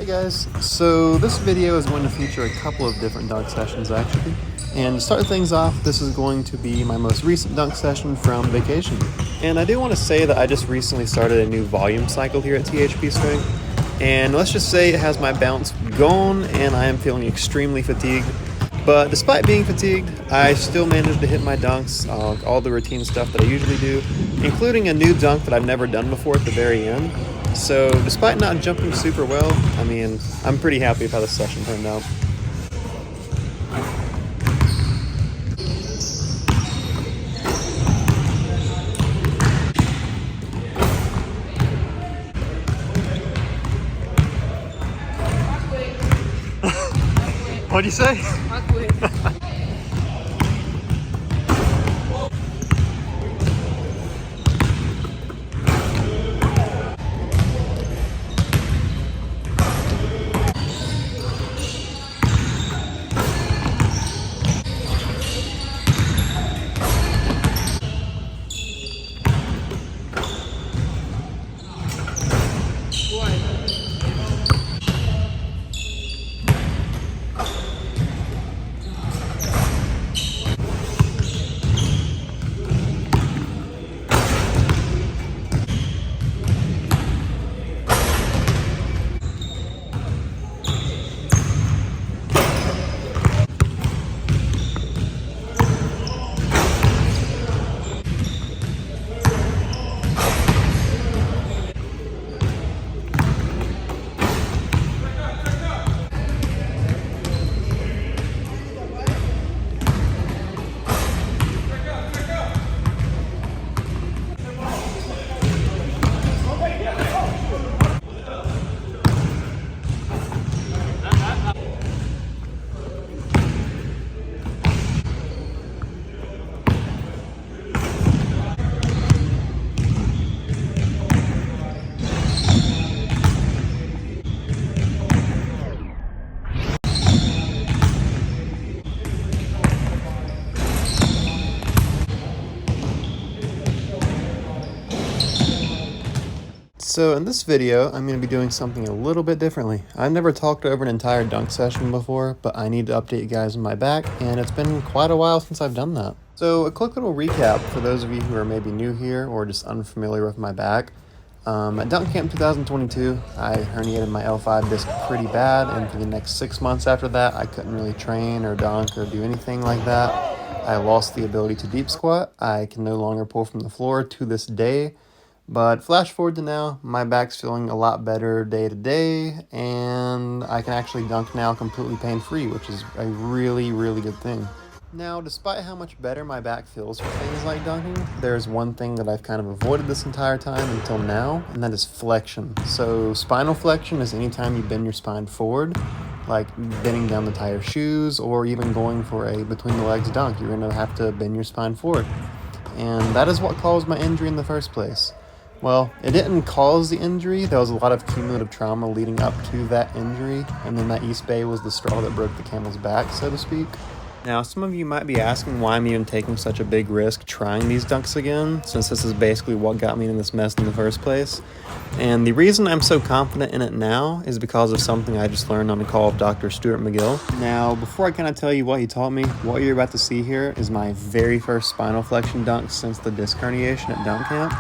Hey guys, so this video is going to feature a couple of different dunk sessions actually. And to start things off, this is going to be my most recent dunk session from vacation. And I do want to say that I just recently started a new volume cycle here at THP Strength. And let's just say it has my bounce gone and I am feeling extremely fatigued. But despite being fatigued, I still managed to hit my dunks, all the routine stuff that I usually do, including a new dunk that I've never done before at the very end. So despite not jumping super well, I'm pretty happy with how this session turned out. What'd you say? So in this video, I'm going to be doing something a little bit differently. I've never talked over an entire dunk session before, but I need to update you guys on my back, and it's been quite a while since I've done that. So a quick little recap for those of you who are maybe new here or just unfamiliar with my back. At Dunk Camp 2022, I herniated my L5 disc pretty bad, and for the next 6 months after that, I couldn't really train or dunk or do anything like that. I lost the ability to deep squat. I can no longer pull from the floor to this day. But flash forward to now, my back's feeling a lot better day to day, and I can actually dunk now completely pain-free, which is a really, really good thing. Now, despite how much better my back feels for things like dunking, there's one thing that I've kind of avoided this entire time until now, and that is flexion. So spinal flexion is anytime you bend your spine forward, like bending down the tie of shoes, or even going for a between the legs dunk, you're going to have to bend your spine forward. And that is what caused my injury in the first place. Well, it didn't cause the injury. There was a lot of cumulative trauma leading up to that injury, and then that East Bay was the straw that broke the camel's back, so to speak. Now, some of you might be asking why I'm even taking such a big risk trying these dunks again, since this is basically what got me in this mess in the first place. And the reason I'm so confident in it now is because of something I just learned on the call of Dr. Stuart McGill. Now, before I kind of tell you what he taught me, what you're about to see here is my very first spinal flexion dunk since the disc herniation at Dunk Camp.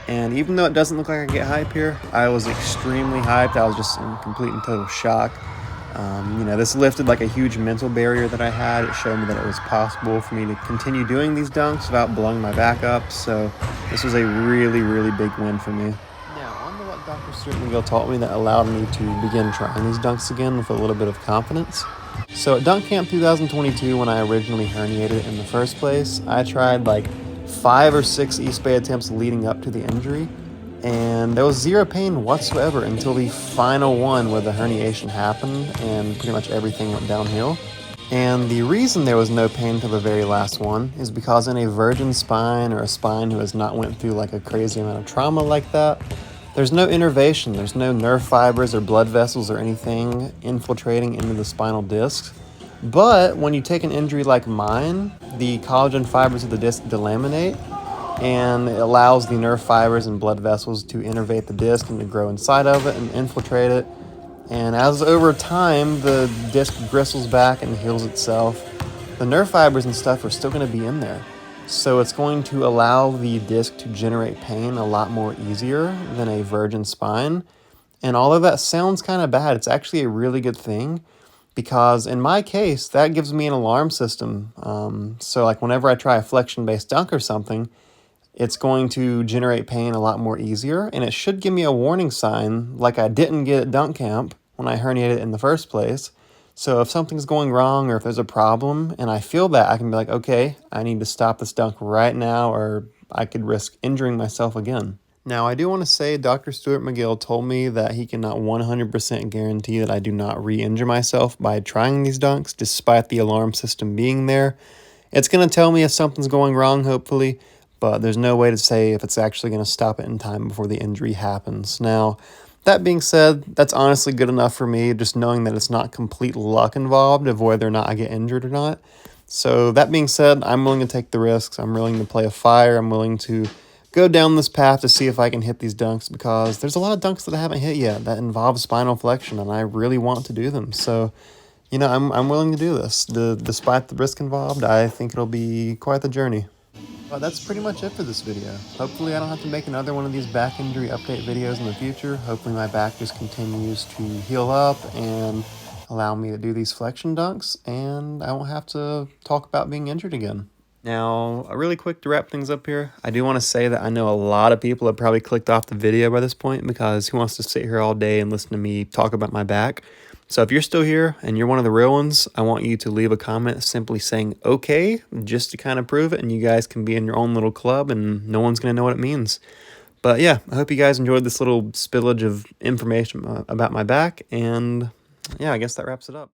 And even though it doesn't look like I get hype here, I was extremely hyped. I was just in complete and total shock. This lifted like a huge mental barrier that I had. It showed me that it was possible for me to continue doing these dunks without blowing my back up. So this was a really, really big win for me. Now, on to what Dr. Stuart McGill taught me that allowed me to begin trying these dunks again with a little bit of confidence. So at Dunk Camp 2022, when I originally herniated in the first place, I tried like 5 or 6 East Bay attempts leading up to the injury, and there was zero pain whatsoever until the final one where the herniation happened and pretty much everything went downhill. And the reason there was no pain till the very last one is because in a virgin spine, or a spine who has not went through like a crazy amount of trauma like that, there's no innervation, there's no nerve fibers or blood vessels or anything infiltrating into the spinal discs. But when you take an injury like mine, the collagen fibers of the disc delaminate, and it allows the nerve fibers and blood vessels to innervate the disc and to grow inside of it and infiltrate it. And as over time, the disc bristles back and heals itself, the nerve fibers and stuff are still going to be in there. So it's going to allow the disc to generate pain a lot more easier than a virgin spine. And although that sounds kind of bad, it's actually a really good thing because in my case, that gives me an alarm system. So like whenever I try a flexion-based dunk or something, it's going to generate pain a lot more easier, and it should give me a warning sign like I didn't get at dunk camp when I herniated in the first place. So if something's going wrong or if there's a problem and I feel that, I can be like, okay, I need to stop this dunk right now or I could risk injuring myself again. Now, I do want to say Dr. Stuart McGill told me that he cannot 100% guarantee that I do not re-injure myself by trying these dunks, despite the alarm system being there. It's going to tell me if something's going wrong, hopefully, but there's no way to say if it's actually going to stop it in time before the injury happens. Now, that being said, that's honestly good enough for me, just knowing that it's not complete luck involved of whether or not I get injured or not. So that being said, I'm willing to take the risks. I'm willing to play a fire. I'm willing to go down this path to see if I can hit these dunks because there's a lot of dunks that I haven't hit yet that involve spinal flexion, and I really want to do them. So, I'm willing to do this. Despite the risk involved, I think it'll be quite the journey. Well, that's pretty much it for this video. Hopefully I don't have to make another one of these back injury update videos in the future. Hopefully my back just continues to heal up and allow me to do these flexion dunks, and I won't have to talk about being injured again. Now, really quick to wrap things up here, I do want to say that I know a lot of people have probably clicked off the video by this point because who wants to sit here all day and listen to me talk about my back? So if you're still here and you're one of the real ones, I want you to leave a comment simply saying okay, just to kind of prove it, and you guys can be in your own little club and no one's going to know what it means. But yeah, I hope you guys enjoyed this little spillage of information about my back, and yeah, I guess that wraps it up.